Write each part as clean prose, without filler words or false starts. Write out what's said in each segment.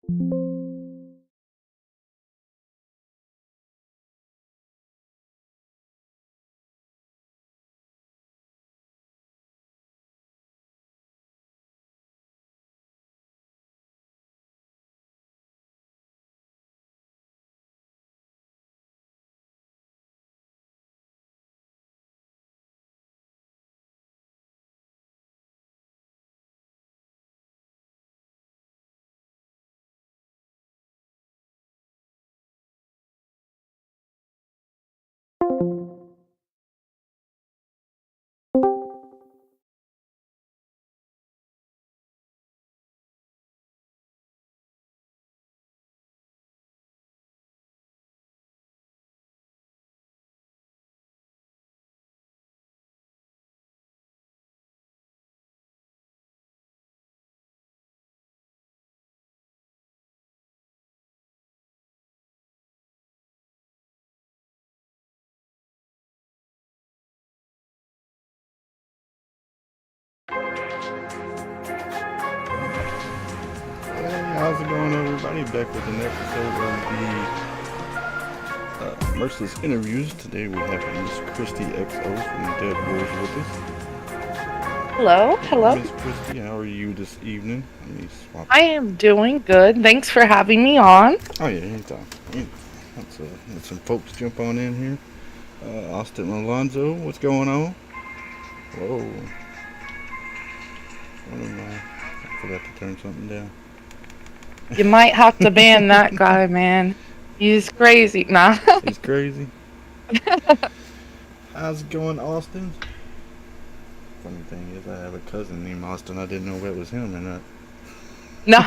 Hey, how's it going, everybody? Back with an episode of the Merciless interviews. Today we have Miss KristieXO from DeadWolvz with us. Hello. Miss Kristie, how are you this evening? Let me swap. I am doing good. Thanks for having me on. Oh yeah, anytime. Let's let some folks jump on in here. Austin Alonzo, what's going on? Whoa. What am I forgot to turn something down. You might have to ban that guy, man. He's crazy. Nah. He's crazy. How's it going, Austin? Funny thing is, I have a cousin named Austin. I didn't know if it was him or not. No,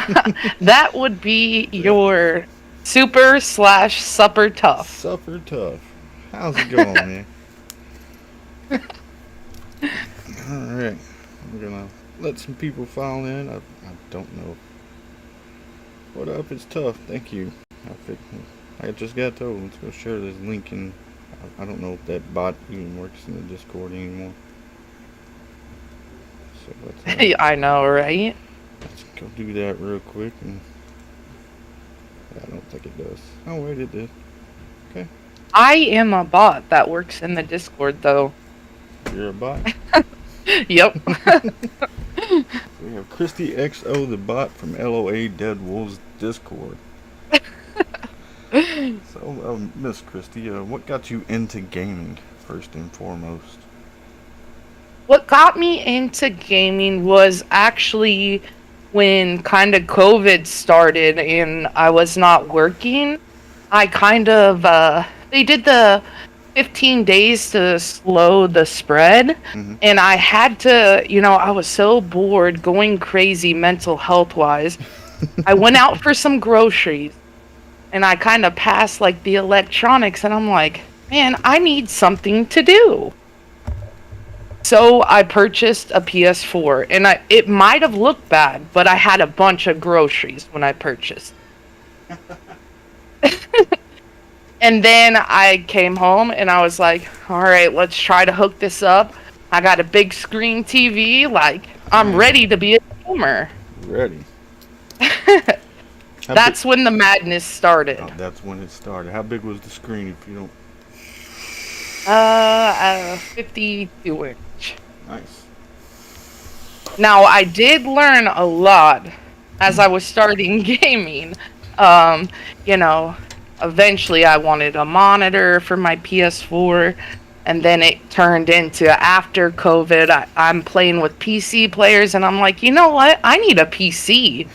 that would be your super/supper tough. Supper tough. How's it going, man? Alright. We're gonna let some people file in. I don't know. What up? It's tough. Thank you. I just got told. Let's go share this link, and I don't know if that bot even works in the Discord anymore. So I know, right? let's go do that real quick. And I don't think it does. Oh wait, it did. Okay. I am a bot that works in the Discord, though. You're a bot. Yep. We have KristieXO, the bot from LOA DeadWolvz Discord. So, Miss Kristie, what got you into gaming first and foremost? What got me into gaming was actually when kind of COVID started and I was not working. I kind of, they did the 15 days to slow the spread, and I had to, I was so bored, going crazy mental health wise. I went out for some groceries and I kind of passed like the electronics, and I'm like, man, I need something to do. So I purchased a PS4, and it might have looked bad, but I had a bunch of groceries when I purchased. And then I came home and I was like, all right, let's try to hook this up. I got a big screen TV, like I'm ready to be a gamer. Ready. That's when the madness started. Oh, that's when it started. How big was the screen, if you don't? 52 inch. Nice. Now, I did learn a lot as I was starting gaming. Eventually I wanted a monitor for my PS4, and then it turned into, after COVID, I'm playing with PC players, and I'm like, you know what? I need a PC.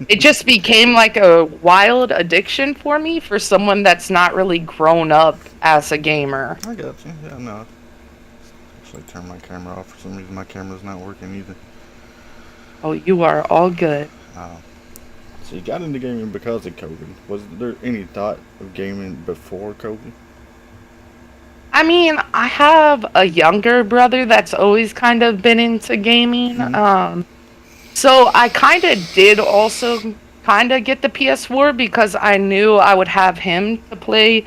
It just became like a wild addiction for me, for someone that's not really grown up as a gamer. I got you. Yeah, no. Actually, turn my camera off. For some reason, my camera's not working either. Oh, you are all good. So you got into gaming because of COVID. Was there any thought of gaming before COVID? I mean, I have a younger brother that's always kind of been into gaming. So I kind of did also kind of get the PS4 because I knew I would have him to play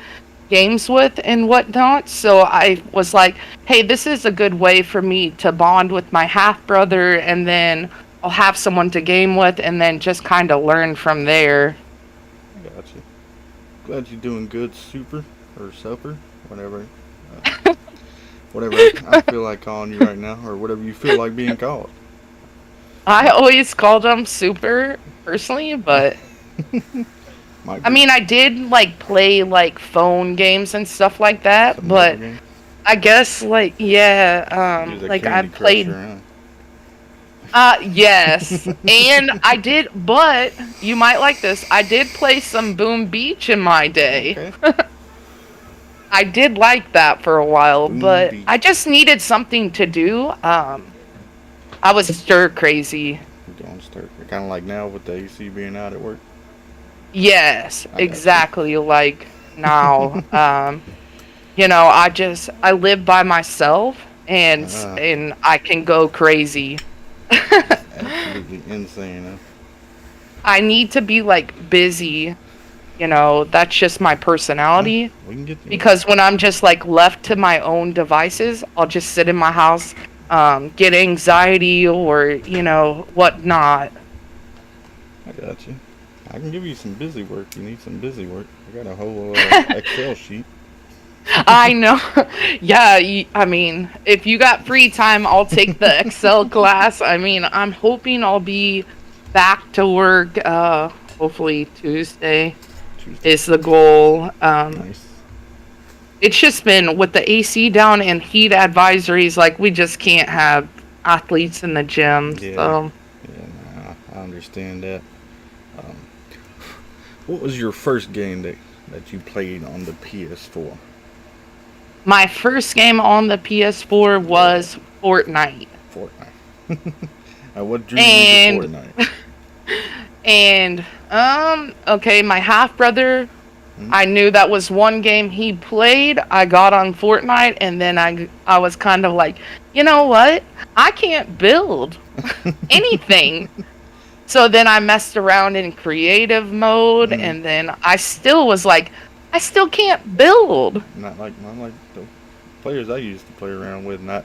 games with and whatnot. So I was like, hey, this is a good way for me to bond with my half brother, and then I'll have someone to game with, and then just kind of learn from there. I got you. Glad you're doing good, super or supper, whatever. Whatever I feel like calling you right now, or whatever you feel like being called. I always called them super personally, but I mean, I did like play like phone games and stuff like that, Some but games. I guess like like I played. Yes, and I did, but you might like this. I did play some Boom Beach in my day. Okay. I did like that for a while, Boom but Beach. I just needed something to do. I was stir crazy. You're going stir. Kind of like now with the AC being out at work. Yes, I exactly like now. I live by myself, and I can go crazy. Absolutely insane. Huh? I need to be like busy. That's just my personality. We can get Because when I'm just like left to my own devices, I'll just sit in my house, get anxiety or whatnot. I got you. I can give you some busy work. You need some busy work. I got a whole Excel sheet. I know. Yeah, I mean, if you got free time, I'll take the Excel class. I mean, I'm hoping I'll be back to work, hopefully Tuesday is the goal. Nice. It's just been with the AC down and heat advisories, like we just can't have athletes in the gym. Yeah. So. Yeah, nah, I understand that. What was your first game that you played on the PS4? My first game on the PS4 was Fortnite. Fortnite. What drew you to Fortnite? And okay, my half brother, I knew that was one game he played. I got on Fortnite, and then I was kind of like, you know what? I can't build anything. So then I messed around in creative mode, and then I still was like, I still can't build. Not like the players I used to play around with, not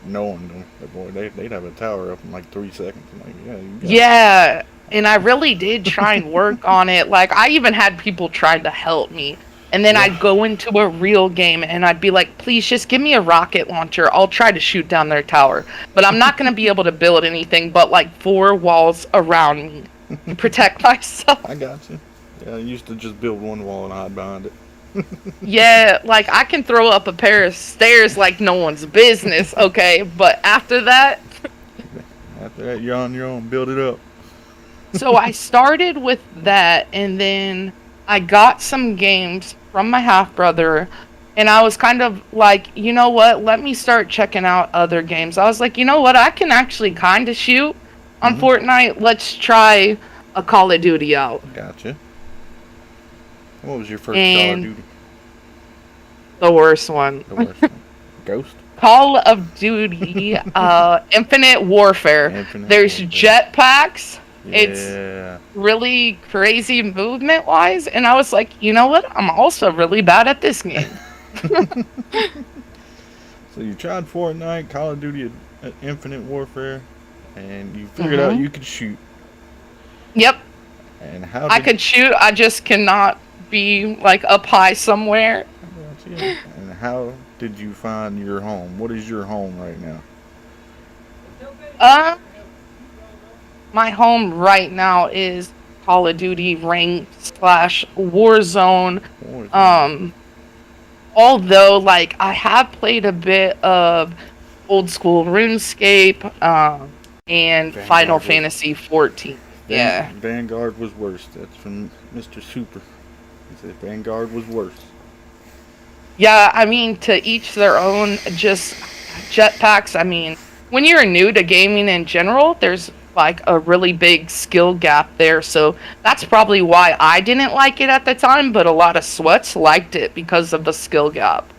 knowing them. But boy, they'd have a tower up in like 3 seconds. I'm like, yeah, you got it. Yeah. And I really did try and work on it. Like, I even had people trying to help me. And then I'd go into a real game and I'd be like, please just give me a rocket launcher. I'll try to shoot down their tower. But I'm not going to be able to build anything but like 4 walls around me to protect myself. I got you. Yeah, I used to just build one wall and hide behind it. Yeah, like I can throw up a pair of stairs like no one's business, okay? But after that... You're on your own. Build it up. So I started with that, and then I got some games from my half-brother, and I was kind of like, you know what, let me start checking out other games. I was like, you know what, I can actually kind of shoot on Fortnite. Let's try a Call of Duty out. Gotcha. What was your first Call of Duty? The worst one. The worst one. Ghost? Call of Duty, Infinite Warfare. There's jetpacks. Yeah. It's really crazy movement-wise, and I was like, you know what? I'm also really bad at this game. So you tried Fortnite, Call of Duty, Infinite Warfare, and you figured out you could shoot. Yep. And how I could shoot, I just cannot be, like, up high somewhere. And how did you find your home? What is your home right now? My home right now is Call of Duty ranked / Warzone. Although, like, I have played a bit of old school RuneScape, and Final Fantasy 14. Yeah. Vanguard was worse. That's from Mr. Super. He said Vanguard was worse. Yeah, I mean, to each their own. Just jetpacks. I mean, when you're new to gaming in general, there's like a really big skill gap there. So that's probably why I didn't like it at the time, but a lot of sweats liked it because of the skill gap.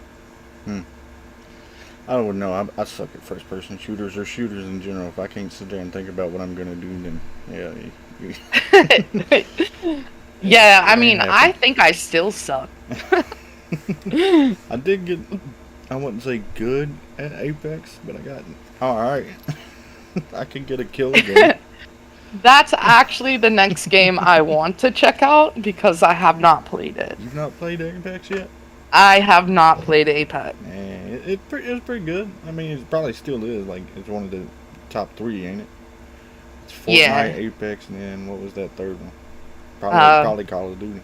I don't know. I suck at first-person shooters or shooters in general. If I can't sit there and think about what I'm going to do, then, yeah. Yeah, I mean, I think I still suck. I did get, I wouldn't say good at Apex, but I got alright. I could get a kill again. That's actually the next game I want to check out because I have not played it. You've not played Apex yet? I have not played Apex. Man, it's pretty good. I mean, it probably still is. Like, it's one of the top three, ain't it? It's Fortnite, Yeah. Apex, and then what was that third one? Uh, Probably Call of Duty.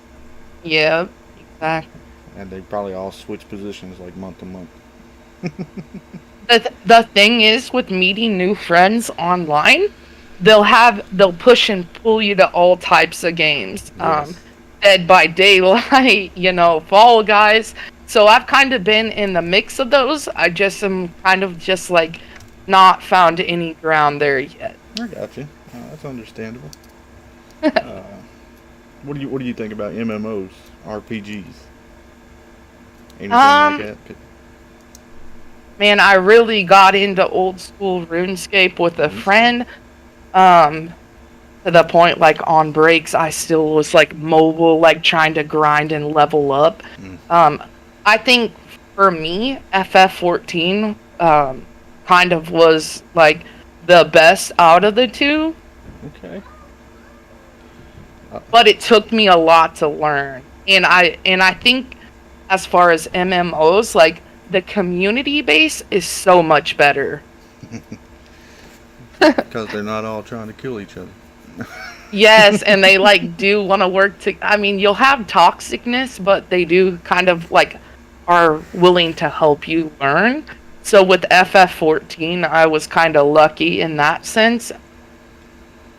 yeah, exactly. And they probably all switch positions like month to month. The thing is with meeting new friends online, they'll push and pull you to all types of games. Yes. Dead by Daylight, Fall Guys. So I've kind of been in the mix of those. I just am kind of just like not found any ground there yet. I got you. That's understandable. uh, what do you think about MMOs, RPGs? Anything like that? Man, I really got into old school RuneScape with a friend. To the point, like, on breaks, I still was, like, mobile, like, trying to grind and level up. I think, for me, FF14, kind of was, like, the best out of the two. Okay. But it took me a lot to learn. And I think, as far as MMOs, like, the community base is so much better. Because they're not all trying to kill each other. Yes, and they like do want to work to. I mean, you'll have toxicness, but they do kind of like are willing to help you learn. So with FF14, I was kind of lucky in that sense.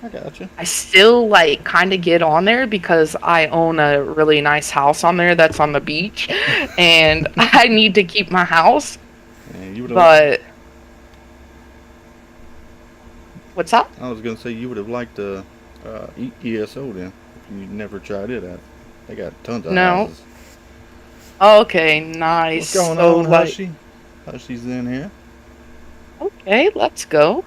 I gotcha. I still like kind of get on there because I own a really nice house on there that's on the beach, and I need to keep my house. Man, but what's up? I was gonna say you would have liked ESO then. If you never tried it out. They got tons of houses. Okay, nice. What's going on, Hushy? Hushy's in here. Okay, let's go.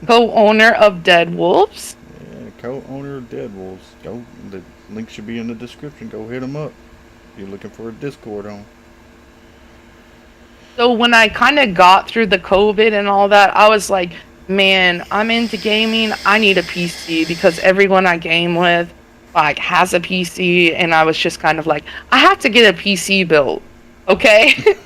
Co-owner of DeadWolvz. Yeah, co-owner of DeadWolvz. Go. The link should be in the description. Go hit them up. If you're looking for a Discord on. So when I kind of got through the COVID and all that, I was like, man, I'm into gaming. I need a PC because everyone I game with like has a PC, and I was just kind of like, I have to get a PC built, okay?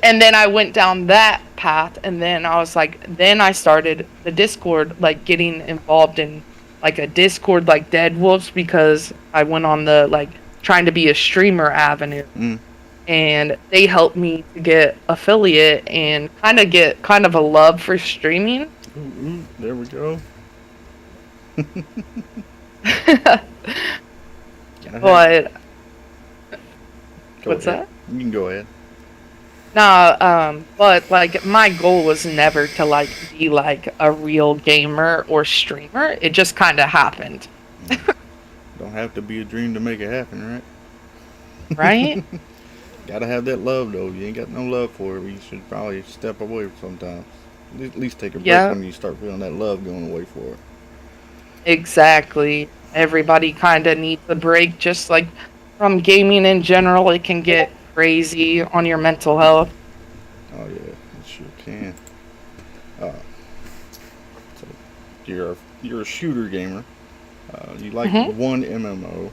And then I went down that path, and then I was like, then I started the Discord, like getting involved in like a Discord like DeadWolvz because I went on the like trying to be a streamer avenue. And they helped me to get affiliate and get kind of a love for streaming. There we go. But what's that? You can go ahead. Nah, but like my goal was never to like be like a real gamer or streamer. It just kind of happened. Don't have to be a dream to make it happen, right? Right? Gotta have that love though. You ain't got no love for it. You should probably step away sometimes. At least take a break when you start feeling that love going away for it. Exactly. Everybody kind of needs a break, just like from gaming in general. It can get crazy on your mental health. Oh yeah, it sure can. So you're a shooter gamer. You like one MMO.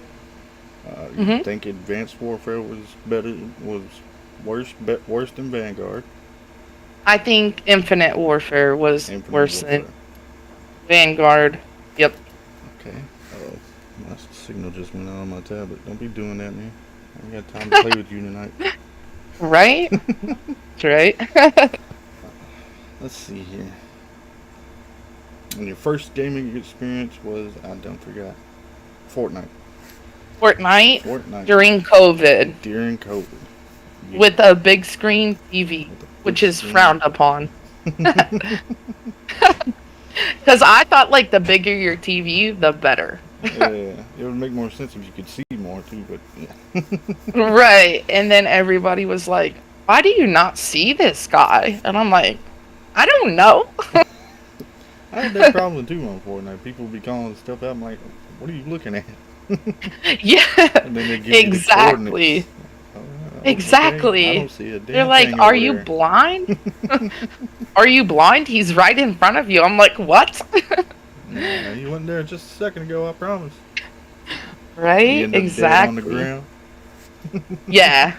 You think Advanced Warfare was worse than Vanguard? I think Infinite Warfare was worse than Vanguard. Yep. Okay. Oh, my signal just went out on my tablet. Don't be doing that, man. I ain't got time to play with you tonight. Right? That's right. Let's see here. And your first gaming experience was, I don't forget, Fortnite. Fortnite. During COVID. Yeah. With a big screen TV, which is frowned upon. Because I thought, like, the bigger your TV, the better. Yeah, it would make more sense if you could see more, too, but yeah. Right, and then everybody was like, why do you not see this guy? And I'm like, I don't know. I had that problem, too, on Fortnite. People would be calling stuff out. I'm like, what are you looking at? Yeah, and then they give exactly. You the Exactly. Okay. I don't see a damn They're like, thing are over you there. blind? Are you blind? He's right in front of you. I'm like, what? You went there just a second ago, I promise. You Right? end up dead on the Exactly. ground. Yeah.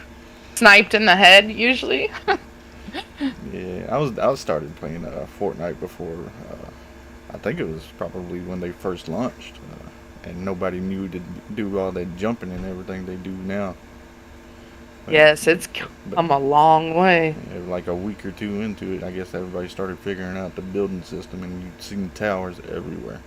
Sniped in the head usually. Yeah, I was started playing Fortnite before. I think it was probably when they first launched, and nobody knew to do all that jumping and everything they do now. But, Yes, it's but come a long way. like a week or two into it, I guess everybody started figuring out the building system, and you'd seen towers everywhere.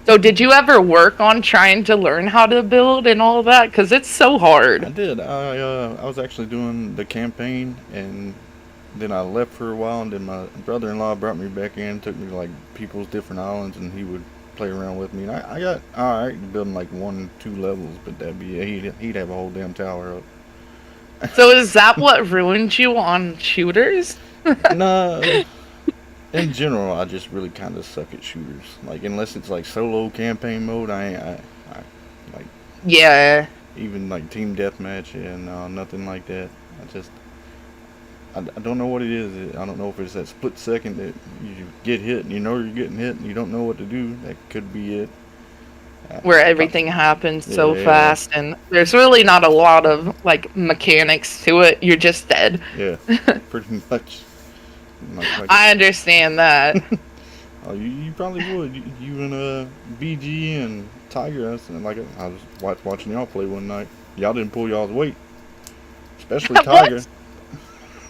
So did you ever work on trying to learn how to build and all that? Because it's so I hard. did. I was actually doing the campaign, and then I left for a while, and then my brother-in-law brought me back in, took me to like people's different islands, and he would play around with me. And I got all right building like 1, 2 levels, but that'd be it. He'd have a whole damn tower up. So is that what ruined you on shooters? Nah, in general, I just really kind of suck at shooters. Like unless it's like solo campaign mode, I like Yeah. even like team deathmatch and nothing like that. I just I don't know what it is. I don't know if it's that split second that you get hit and you know you're getting hit and you don't know what to do. That could be it. Where Prob- everything happens so yeah, fast and there's really not a lot of like mechanics to it. You're just dead. yeah, pretty much. Like I understand that. oh, you probably would. You and BG and Tiger. And like I was watching y'all play one night. Y'all didn't pull y'all's weight, especially Tiger. What?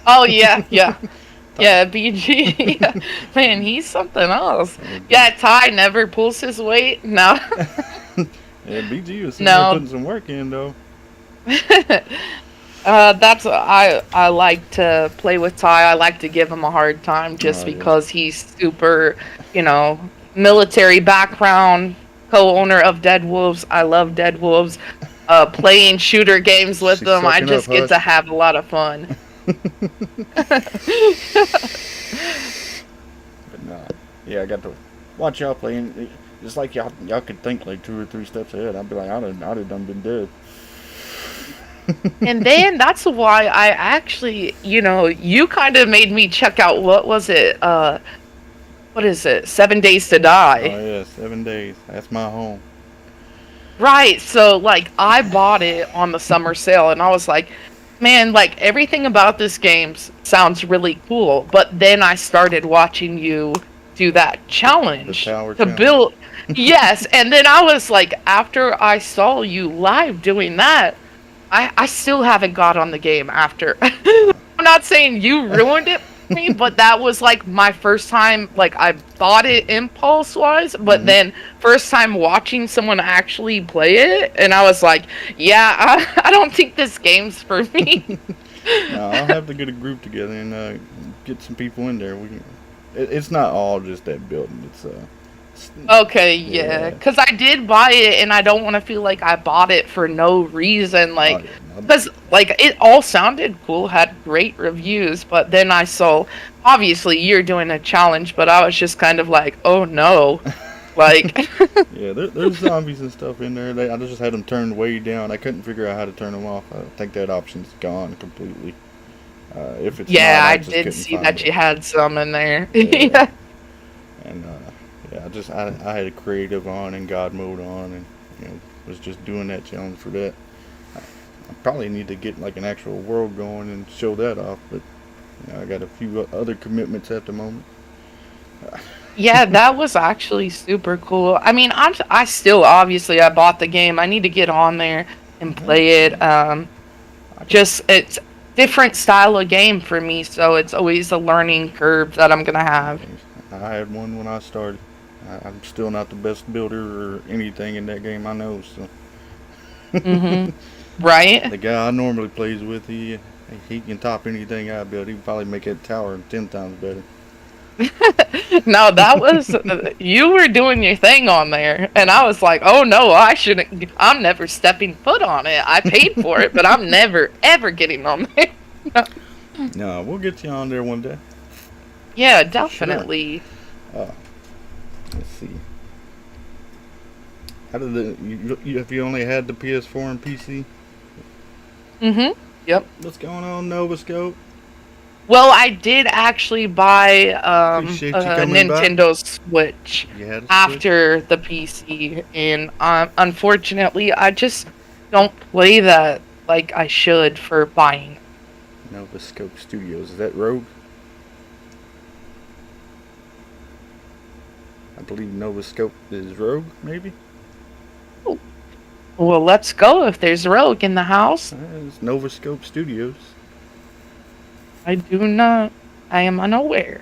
Oh yeah, yeah. Ti- Yeah, BG. Yeah. Man, he's something else. Yeah, Ty never pulls his weight. No. Yeah, BG was sitting there No. putting some work in though. That's I like to play with Ty. I like to give him a hard time just Oh yeah. because he's super, military background, co-owner of DeadWolvz. I love DeadWolvz. Playing shooter games with She's them, I sucking up, just get Hush. to have a lot of fun. But nah, yeah, I got to watch y'all playing. Just like y'all could think like 2 or 3 steps ahead. I'd be like, I'd have done been dead. And then that's why I actually, you kind of made me check out what is it? 7 Days to Oh Die. yeah, 7 days. That's my home. Right. So like I bought it on the summer sale and I was like, man, like everything about this game sounds really cool. But then I started watching you do that The challenge tower to challenge. build. Yes, and then I was like, after I saw you live doing that, I still haven't got on the game after. I'm not saying you ruined it for me, but that was like my first time. Like I bought it impulse wise, but Hmm. then first time watching someone actually play it, and I was like, yeah, I don't think this game's for me. No, I'll have to get a group together and get some people in there. It's not all just that building. It's Okay, yeah, yeah. because I did buy it, and I don't want to feel like I bought it for no reason. Oh Like, yeah. because like it all sounded cool, had great reviews, but then I saw obviously you're doing a challenge, but I was just kind of like, oh no, like, Yeah, there's zombies and stuff in there. I just had them turned way down. I couldn't figure out how to turn them off. I think that option's gone completely. If it's yeah, not, I I just did couldn't see find that it. you had some in there. Yeah, Yeah. and yeah, I had a creative on and God mode on, and was just doing that challenge for that. I probably need to get like an actual world going and show that off, but I got a few other commitments at the moment. Yeah, that was actually super cool. I mean, I still obviously I bought the game. I need to get on there and Yeah, play it. I can. Just it's different style of game for me, so it's always a learning curve that I'm gonna have. I had one when I started. I'm still not the best builder or anything in that game I know. So Mhm. Right? the guy I normally plays with, he can top anything I build. He can probably make that tower 10 times better. No, that was you were doing your thing on there, and I was like, "Oh no, I shouldn't. I'm never stepping foot on it. I paid for it, but I'm never ever getting on there." No, we'll get you on there one day Yeah, for sure. definitely. Uh, let's see. How did have you only had the PS4 and PC? Mhm. Yep. What's going on, Nova Scope? Well, I did actually buy Appreciate you a coming by. Nintendo Switch You had a switch? after the PC, and unfortunately, I just don't play that like I should for buying. Nova Scope Studios. Is that Rogue? I believe Nova Scope is Rogue, maybe? Oh, well, let's go if there's Rogue in the house. It's Nova Scope Studios. I do not. I am unaware.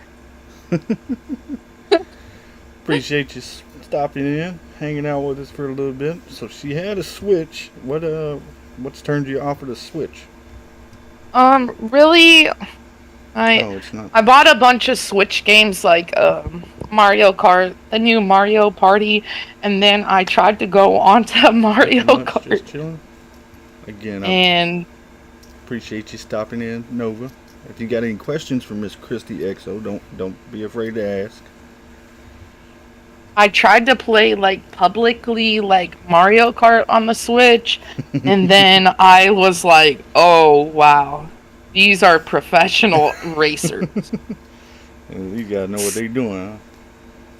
Appreciate you stopping in, hanging out with us for a little bit. So she had a Switch. What's turned you off of the Switch? Really, Oh, it's not. I bought a bunch of Switch games like Mario Kart, the new Mario Party, and then I tried to go onto Mario Kart. Just chilling. Again, I And appreciate you stopping in, Nova. If you got any questions for Miss KristieXO, don't be afraid to ask. I tried to play like publicly like Mario Kart on the Switch, and then I was like, "Oh wow, these are professional racers." You gotta know what they doing, huh?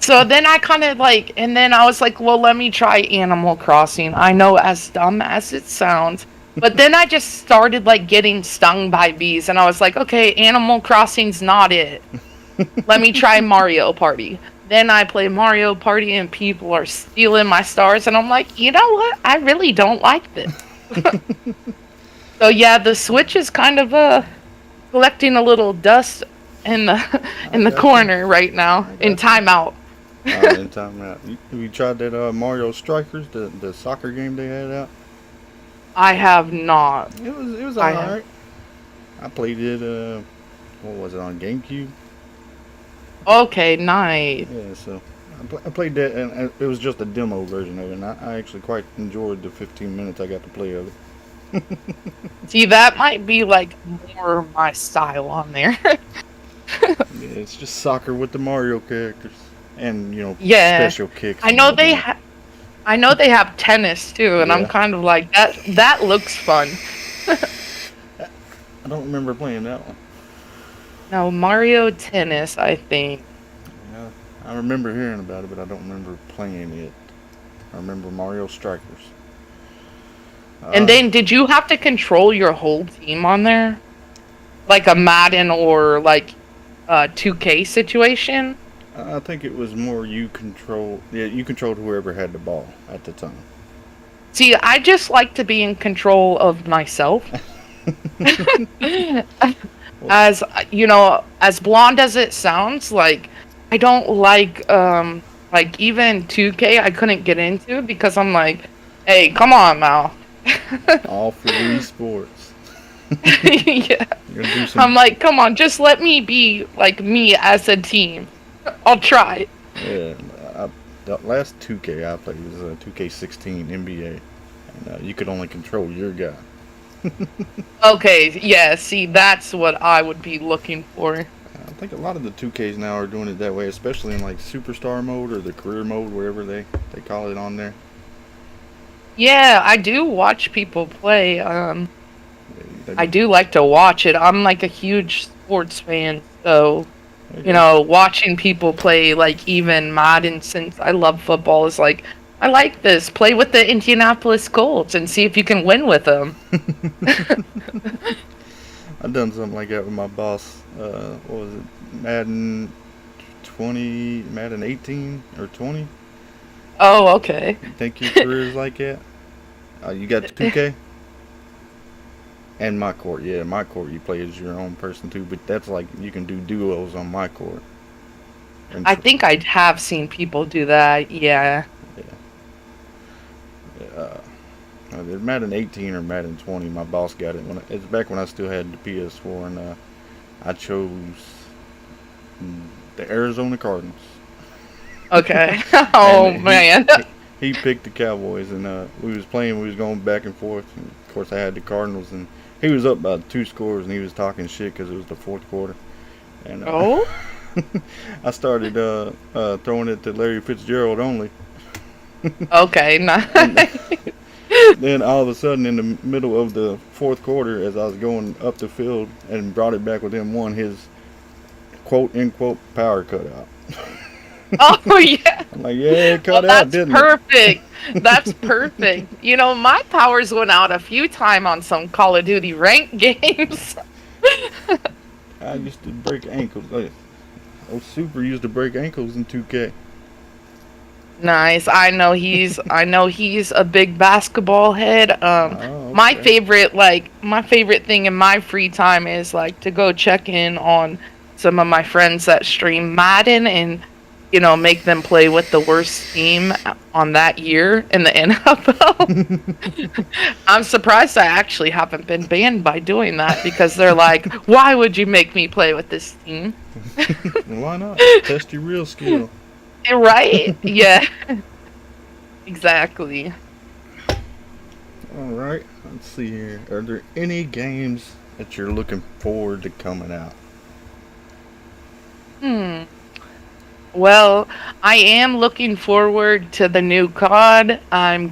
So then I kind of like, and then I was like, "Well, let me try Animal Crossing." I know, as dumb as it sounds, but then I just started like getting stung by bees, and I was like, "Okay, Animal Crossing's not it. Let me try Mario Party." Then I play Mario Party and people are stealing my stars, and I'm like, you know what? I really don't like this. So yeah, the Switch is kind of collecting a little dust in the corner right now in timeout. In time out. You tried that Mario Strikers, the soccer game they had out? I have not. It was I alright. I played it. What was it on GameCube? Okay, nice. Yeah, so I played that, and it was just a demo version of it. And I actually quite enjoyed the 15 minutes I got to play of it. See, that might be like more my style on there. Yeah, it's just soccer with the Mario characters, and Yeah. special kicks. I know I know they have tennis too, and I'm Yeah. kind of like that. That looks fun. I don't remember playing that one. No, Mario Tennis, I think. Yeah, I remember hearing about it, but I don't remember playing it. I remember Mario Strikers. And then, did you have to control your whole team on there, like a Madden or like a 2K situation? I think it was more you control. Yeah, you controlled whoever had the ball at the time. See, I just like to be in control of myself. As you know, as blonde as it sounds, like I don't like even 2K I couldn't get into because I'm like, hey, come on now. All for esports. Yeah. You're gonna do some. I'm like, come on, just let me be like me as a team. I'll try. Yeah, the last 2K I played was 2K16 NBA, and you could only control your guy. Okay, yeah, see, that's what I would be looking for. I think a lot of the 2Ks now are doing it that way, especially in like superstar mode or the career mode, whatever they call it on there. Yeah, I do watch people play. They- I do like to watch it. I'm like a huge sports fan, so there you know, watching people play like even Madden, since I love football, is like, I like this. Play with the Indianapolis Colts and see if you can win with them. I done something like that with my boss. What was it? Madden 20, Madden 18 or 20? Oh, okay. You think your career is like that? You got 2K? And my court, yeah, my court you play as your own person too, but that's like you can do duos on my court. And I think I have seen people do that. Yeah. There's Madden 18 or Madden 20. My boss got it it's back when I still had the PS4, and I chose the Arizona Cardinals. Okay. Oh And man. he picked the Cowboys, and we was playing. We was going back and forth. And of course, I had the Cardinals, and he was up by 2 scores, and he was talking shit because it was the fourth quarter. And Oh. I started throwing it to Larry Fitzgerald only. Okay. Nice. Then all of a sudden, in the middle of the fourth quarter, as I was going up the field and brought it back with M1, his quote unquote power cut out. Oh yeah. I'm like, yeah, it Well, cut out, that's didn't it? perfect. That's perfect. You know, my powers went out a few times on some Call of Duty ranked games. I used to break ankles. Oh, Super used to break ankles in 2K. Nice. I know he's a big basketball head. Oh, My okay. favorite thing in my free time is like to go check in on some of my friends that stream Madden and make them play with the worst team on that year in the NFL. I'm surprised I actually haven't been banned by doing that because they're like, "Why would you make me play with this team?" Why not? Test your real skill. Right? Yeah. Exactly. Alright, let's see here. Are there any games that you're looking forward to coming out? Hmm. Well, I am looking forward to the new COD. I'm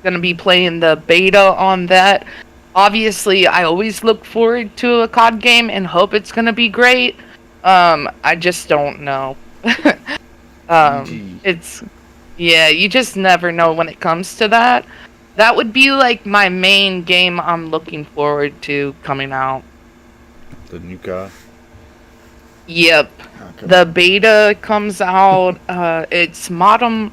gonna be playing the beta on that. Obviously, I always look forward to a COD game and hope it's gonna be great. I just don't know. GG. It's yeah, you just never know when it comes to that. That would be like my main game I'm looking forward to coming out. The new COD? Yep. Okay. The beta comes out. It's Modern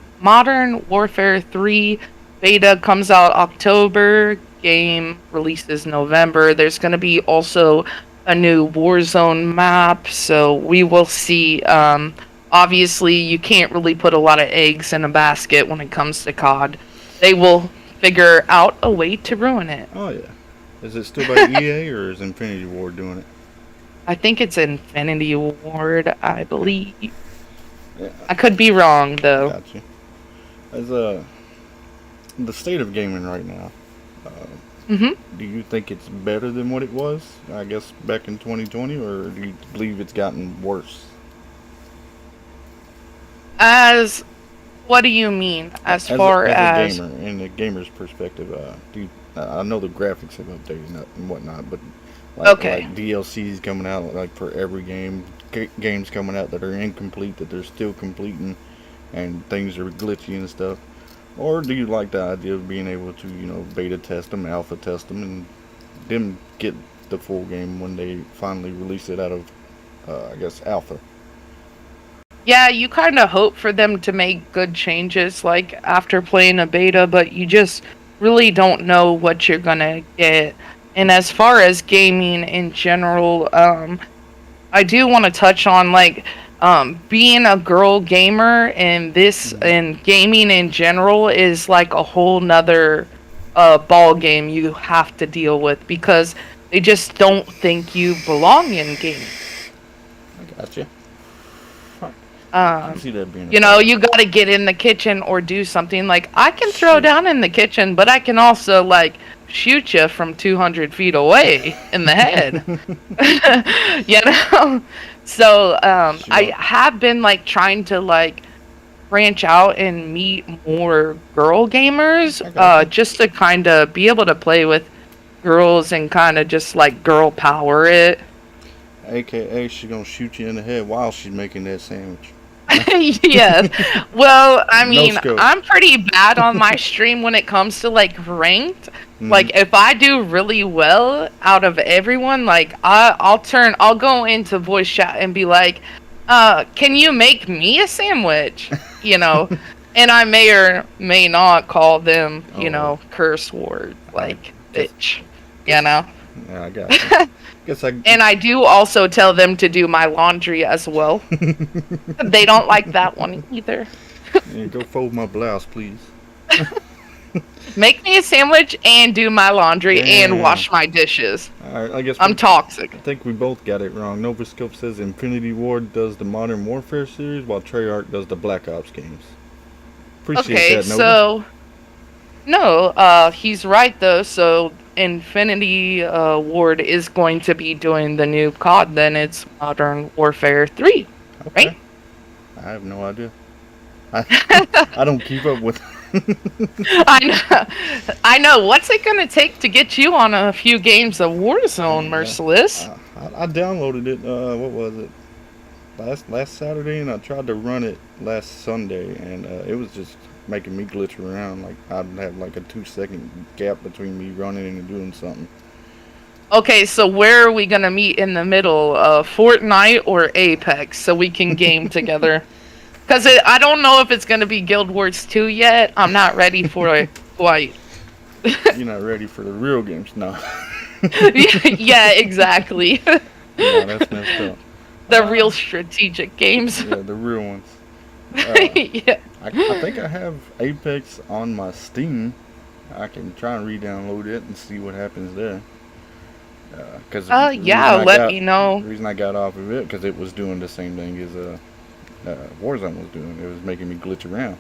Warfare 3. Beta comes out October. Game releases November. There's going to be also a new Warzone map, so we will see. Obviously, you can't really put a lot of eggs in a basket when it comes to COD. They will figure out a way to ruin it. Oh, yeah. Is it still by EA or is Infinity Ward doing it? I think it's Infinity Ward, I believe. Yeah. I could be wrong, though. Gotcha. As the state of gaming right now, do you think it's better than what it was, I guess, back in 2020, or do you believe it's gotten worse? As what do you mean? As far as a gamer, in the gamer's perspective, I know the graphics have updated and whatnot, but Okay. like DLCs coming out like for every game, games coming out that are incomplete that they're still completing, and things are glitchy and stuff. Or do you like the idea of being able to, beta test them, alpha test them, and them get the full game when they finally release it out of, I guess, alpha? Yeah, you kind of hope for them to make good changes like after playing a beta, but you just really don't know what you're gonna get. And as far as gaming in general, I do want to touch on like being a girl gamer and this and gaming in general is like a whole nother ball game you have to deal with because they just don't think you belong in gaming. I gotcha. I can see that being You got to get in the kitchen or do something. Like, I can throw down in the kitchen, but I can also, like, shoot you from 200 feet away in the head. So, I have been, like, trying to, like, branch out and meet more girl gamers, just to kind of be able to play with girls and kind of just, like, girl power it. AKA, she's gonna shoot you in the head while she's making that sandwich. Yes. Well, I mean, scope. I'm pretty bad on my stream when it comes to like ranked. Like if I do really well out of everyone, like I'll go into voice chat and be like, can you make me a sandwich? And I may or may not call them, curse words like bitch. Yeah, I got you. And I do also tell them to do my laundry as well. They don't like that one either. Yeah, go fold my blouse, please. Make me a sandwich and do my laundry and wash my dishes. Alright, I guess I'm toxic. I think we both got it wrong. Novascope says Infinity Ward does the Modern Warfare series, while Treyarch does the Black Ops games. Appreciate that, Nova. No, he's right though. So Infinity Ward is going to be doing the new COD. Then it's Modern Warfare 3, Okay. right? I have no idea. I don't keep up with I know. What's it gonna take to get you on a few games of Warzone, Yeah, Merciless? I downloaded it. What was it? Last Saturday, and I tried to run it last Sunday, and it was just making me glitch around. Like I'd have like a 2 second gap between me running and doing something. Okay, so where are we gonna meet in the middle? Fortnite or Apex, so we can game together? Because I don't know if it's gonna be Guild Wars 2 yet. I'm not ready for it quite. You're not ready for the real games, no. Yeah, exactly. No, that's messed up. The real strategic games. Yeah, the real ones. Uh, Yeah. I think I have Apex on my Steam. I can try and re-download it and see what happens there. Because Yeah, let me know. the reason I got off of it because it was doing the same thing as Warzone was doing. It was making me glitch around.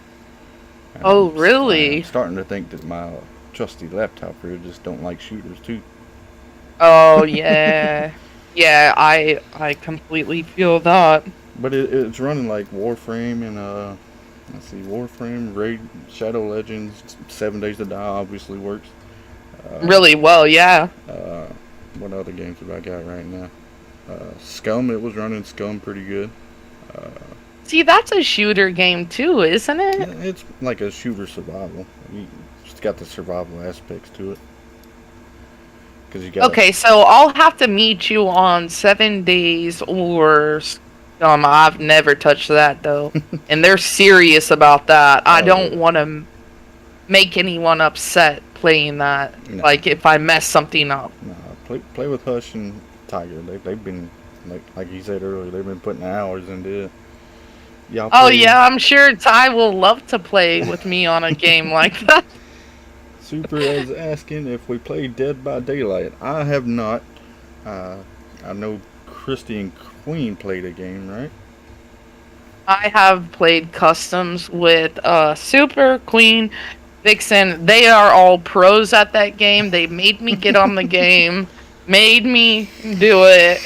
And Oh, I'm really? starting to think that my trusty laptop here just don't like shooters too. Oh, yeah. Yeah, I completely feel that. But it's running like Warframe and let's see, Warframe, Raid, Shadow Legends, 7 Days to Die obviously works. Uh, Really well, yeah. uh, what other games have I got right now? Scum, it was running Scum pretty good. Uh, See, that's a shooter game too, isn't it? it's like a shooter survival. You just got the survival aspects to it because you got. Okay, so I'll have to meet you on 7 days or I've never touched that though. And they're serious about that. I Oh don't want to make anyone upset playing that. no, Like if I mess something up. no, play with Hush and Tiger. They've been like you said earlier. They've been putting hours into it. Y'all Oh play. yeah, I'm sure Ty will love to play with me on a game like that. Super is asking if we play Dead by Daylight. I have not. Uh, I know Christie and Queen played a game, right? I have played customs with Super, Queen, Vixen. They are all pros at that game. They made me get on the game, made me do it.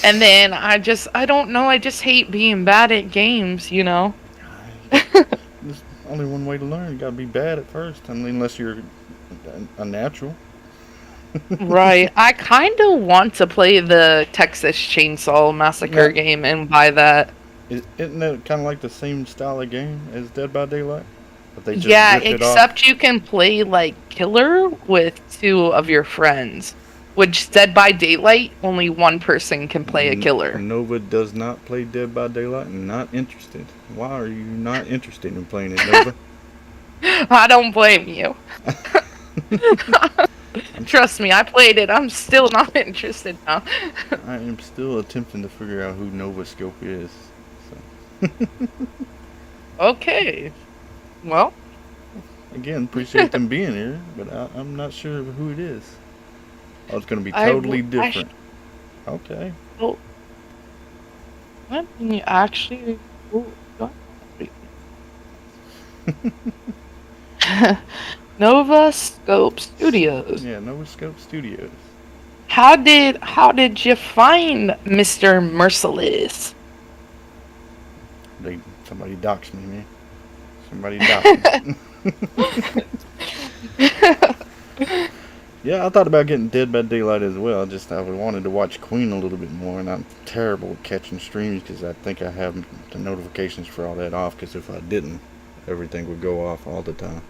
And then I don't know, I just hate being bad at games, you know? There's only one way to learn. You gotta be bad at first. I mean, unless you're a natural. Right. I kind of want to play the Texas Chainsaw Massacre Yeah. game and buy that. Isn't it kind of like the same style of game as Dead by Daylight? But they just Yeah, ripped it off. except you can play like killer with two of your friends. Which Dead by Daylight, only one person can play a killer. Nova does not play Dead by Daylight and not interested. Why are you not interested in playing it, Nova? I don't blame you. Trust me, I played it. I'm still not interested now. I am still attempting to figure out who Nova Scope is. Okay. Well, Again, appreciate them being here, but I'm not sure who it is. Oh, it's going to be I totally w- I sh- different. Okay. well, let me actually. Ooh, what? Nova Scope Studios. Yeah, Nova Scope Studios. How did you find Mr. Merciless? Somebody doxed me, man. Somebody doxed me. Yeah, I thought about getting Dead by Daylight as well. I wanted to watch Queen a little bit more, and I'm terrible at catching streams because I think I have the notifications for all that off. Because if I didn't, everything would go off all the time.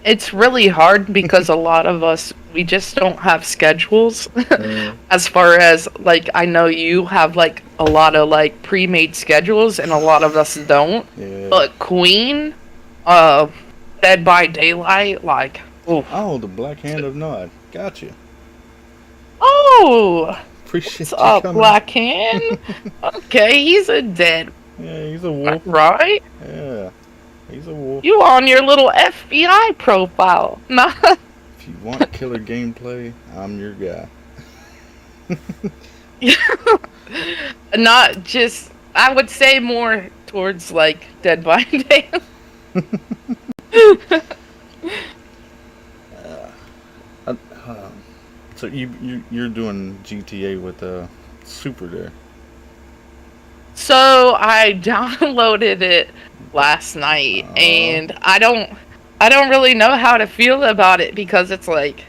It's really hard because a lot of us, we just don't have schedules. As far as, like, I know you have, like, a lot of, like, pre-made schedules, and a lot of us don't. Yeah. But Queen, Dead by Daylight, like, oof. Oh, the Black Hand of Nod. Gotcha. Oh! Appreciate What's you up, coming. Black Hand? Okay, he's a dead, Yeah, he's a wolf. right? Yeah, he's a wolf. You on your little FBI profile. Nah. If you want killer gameplay, I'm your guy. Not just, I would say more towards, like, Dead by Daylight. Uh, so you're doing GTA with Super there. So I downloaded it last night, and I don't really know how to feel about it because it's like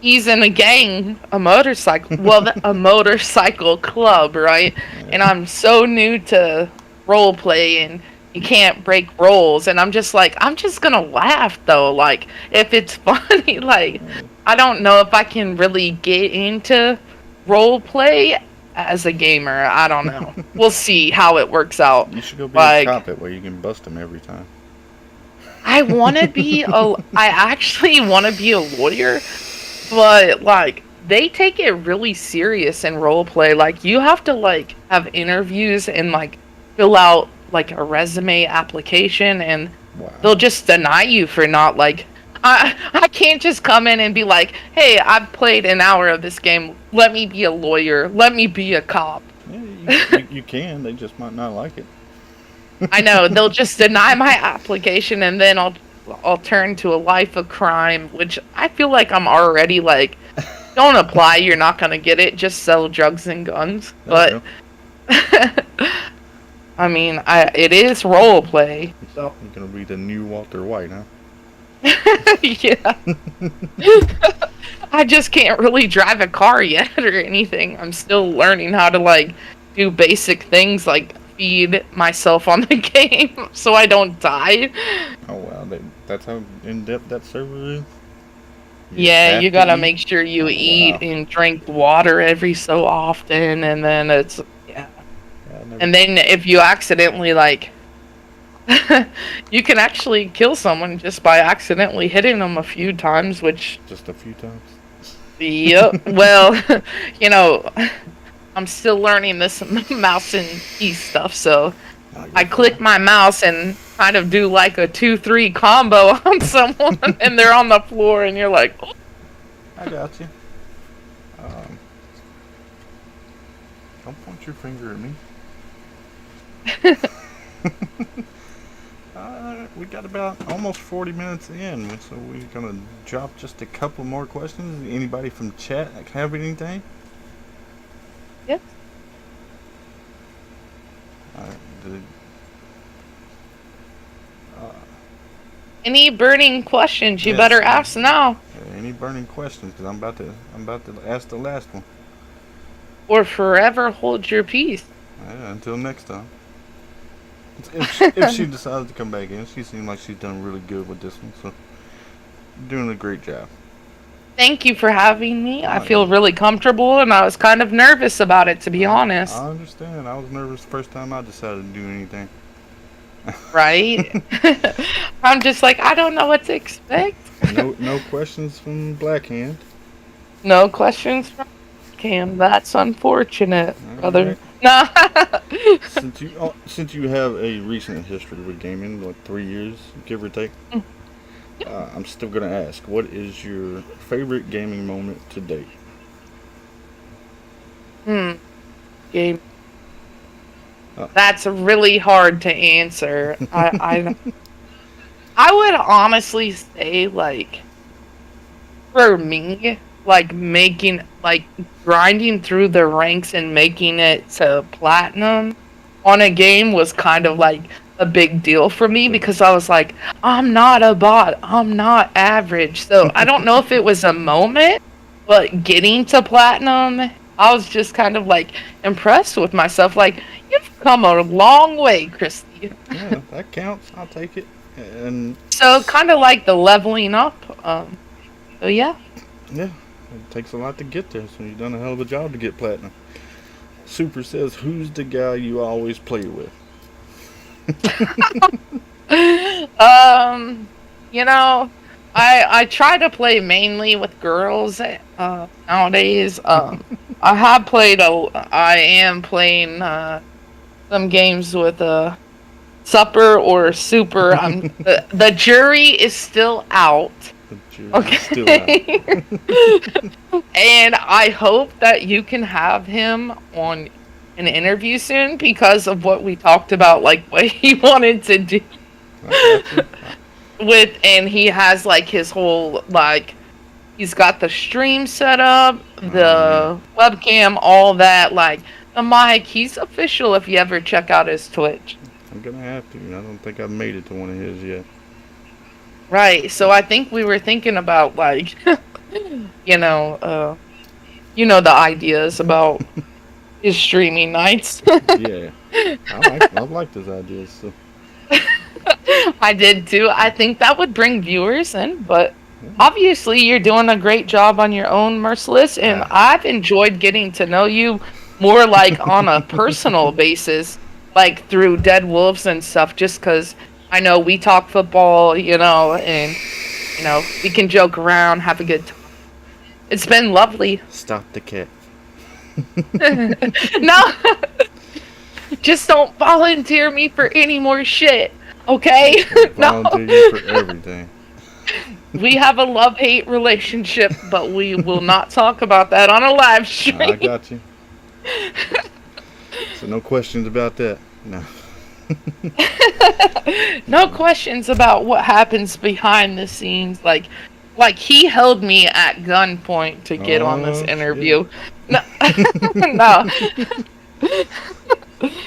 he's in a gang, a motorcycle, a motorcycle club, right? And I'm so new to role play, and you can't break roles, and I'm just like, I'm just gonna laugh though, like if it's funny, like I don't know if I can really get into role play as a gamer. I don't know. We'll see how it works out. You should go be Like, a cop it where you can bust them every time. I actually want to be a lawyer, but like they take it really serious in role play. Like you have to like have interviews and like fill out like a resume application, and Wow. they'll just deny you for not like I can't just come in and be like, "Hey, I've played an hour of this game. Let me be a lawyer. Let me be a cop." Yeah, you can. They just might not like it. I know, they'll just deny my application, and then I'll turn to a life of crime, which I feel like I'm already like, don't apply, you're not gonna get it, just sell drugs and guns. There But I mean, it is role play. So You're gonna be the new Walter White, huh? yeah. I just can't really drive a car yet or anything. I'm still learning how to like do basic things like feed myself on the game so I don't die. Oh wow, that's how in depth that server is. Yeah, have you to gotta eat? make sure you Oh, eat wow. and drink water every so often, and then it's yeah. Yeah, I never- And then if you accidentally like you can actually kill someone just by accidentally hitting them a few times, which just a few times. yep. Well, you know, I'm still learning this mouse and key stuff, so Oh, you're I click fine. my mouse and kind of do like a 2-3 combo on someone, and they're on the floor, and you're like, oh. I got you. Don't point your finger at me. We got about almost 40 minutes in, so we're gonna drop just a couple more questions. Anybody from chat have anything? Yep. Alright, Any burning questions? You Yes. better ask now, any burning questions? Because I'm about to ask the last one. or forever hold your peace. Until next time. If she decides to come back in, she seems like she's done really good with this one, so doing a great job. Thank you for having me. I Oh, feel yeah. really comfortable, and I was kind of nervous about it, to be honest. I understand. I was nervous the first time I decided to do anything. Right? I'm just like, I don't know what to expect. No questions from Blackhand. No questions from Cam. That's unfortunate, brother. Alright. No. Since you have a recent history with gaming, like 3 years, give or take, I'm still gonna ask, what is your favorite gaming moment to date? Game. Oh. That's really hard to answer. I would honestly say, like, for me, like grinding through the ranks and making it to platinum on a game was kind of like a big deal for me, because I was like, I'm not a bot, I'm not average. So I don't know if it was a moment, but getting to platinum, I was just kind of like impressed with myself. Like, you've come a long way, Kristie. Yeah, that counts. I'll take it. And So kind of like the leveling up. So yeah. yeah, it takes a lot to get there, so you've done a hell of a job to get platinum. Super says, who's the guy you always play with? You know, I try to play mainly with girls nowadays. I am playing some games with Supper or Super. The jury is still out. The jury's still out. Okay. And I hope that you can have him on an interview soon, because of what we talked about, like what he wanted to do I got you. and he has like his whole, like, he's got the stream set up, the webcam, all that, like the mic. He's official if you ever check out his Twitch. I'm gonna have to. I don't think I've made it to one of his yet. Right. So I think we were thinking about like, you know, uh, the ideas about his streaming nights. Yeah, I like those ideas. So I did too. I think that would bring viewers in, but yeah. obviously you're doing a great job on your own, Merciless, and Ah, I've enjoyed getting to know you more like on a personal basis, like through Dead Wolves and stuff, just because I know we talk football, and we can joke around, have a good time. It's been lovely. stop the cat. No, just don't volunteer me for any more shit, okay? I No. volunteer you for everything. We have a love-hate relationship, but we will not talk about that on a live I stream. got you. So no questions about that. No. No questions about what happens behind the scenes. Like he held me at gunpoint to get on this Oh shit. interview. No, no.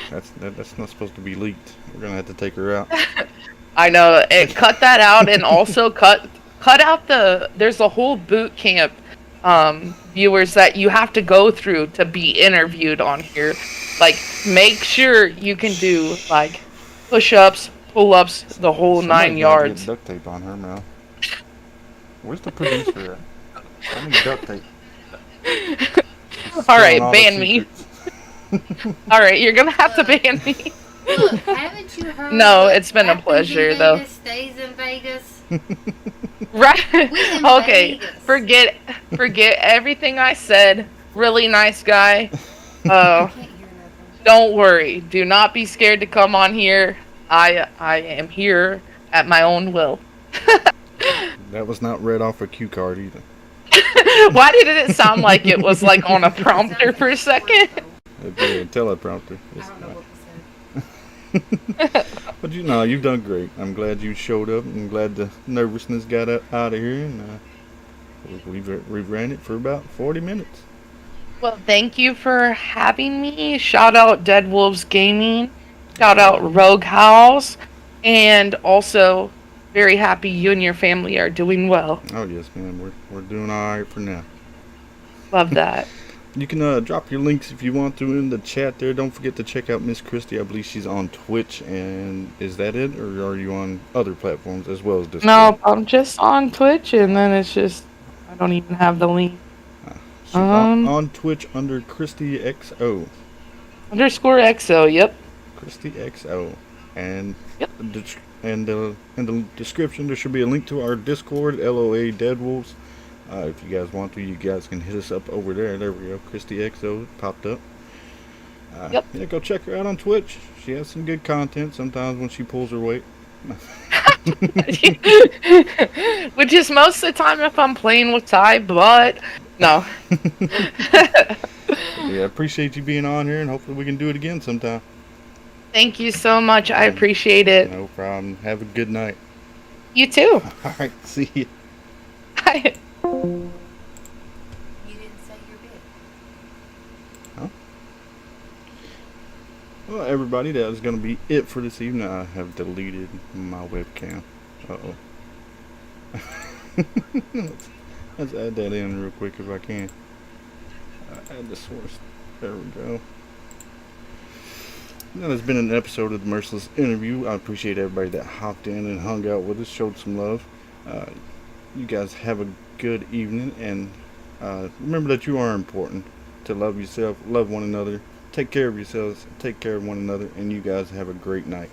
That's not supposed to be leaked. We're gonna have to take her out. I know. Cut that out, and also cut out There's a whole boot camp, viewers that you have to go through to be interviewed on here. Like, make sure you can do like push-ups, pull-ups, the whole Somebody's nine gotta get yards. duct tape on her mouth. Where's the producer at? I need duct tape. She's All telling right, all the ban me. secrets. All right, you're gonna have to ban me. Look, haven't you heard? No, what it's been a happens pleasure, in though. Vegas stays in Vegas. Right? We in Okay, Vegas. forget everything I said. Really nice guy. I can't hear nothing. Don't worry. Do not be scared to come on here. I am here at my own will. That was not read off a cue card either. Why did it sound like it was like on a prompter for a second? It'd be a teleprompter. I don't know what was said. But you've done great. I'm glad you showed up. I'm glad the nervousness got out of here, and we've ran it for about 40 minutes. Well, thank you for having me. Shout out DeadWolvz Gaming. Shout out Rogue House. And also, very happy you and your family are doing well. Oh yes, man. We're doing all right for now. Love that. You can drop your links if you want to in the chat there. Don't forget to check out Miss Kristie. I believe she's on Twitch. And is that it, or are you on other platforms as well as Discord? No, I'm just on Twitch, and then it's just I don't even have the link. She's on Twitch under KristieXO. _XO. Yep. KristieXO. And Yep. in the description there should be a link to our Discord, LOA DeadWolvz. If you guys want to, you guys can hit us up over there. There we go. KristieXO popped up. Yep. Yeah, go check her out on Twitch. She has some good content sometimes when she pulls her weight. Which is most of the time if I'm playing with Ty, but no. Yeah, appreciate you being on here, and hopefully we can do it again sometime. Thank you so much. I appreciate it. No problem. Have a good night. You too. All right, see you. Bye. You didn't say your bit. Well, everybody, that is going to be it for this evening. I have deleted my webcam. Uh-oh. let's add that in real quick if I can. Add the source. There we go. Now, there's been an episode of the Merciless interview. I appreciate everybody that hopped in and hung out with us, showed some love. You guys have a good evening, and remember that you are important. To love yourself, love one another, take care of yourselves, take care of one another, and you guys have a great night.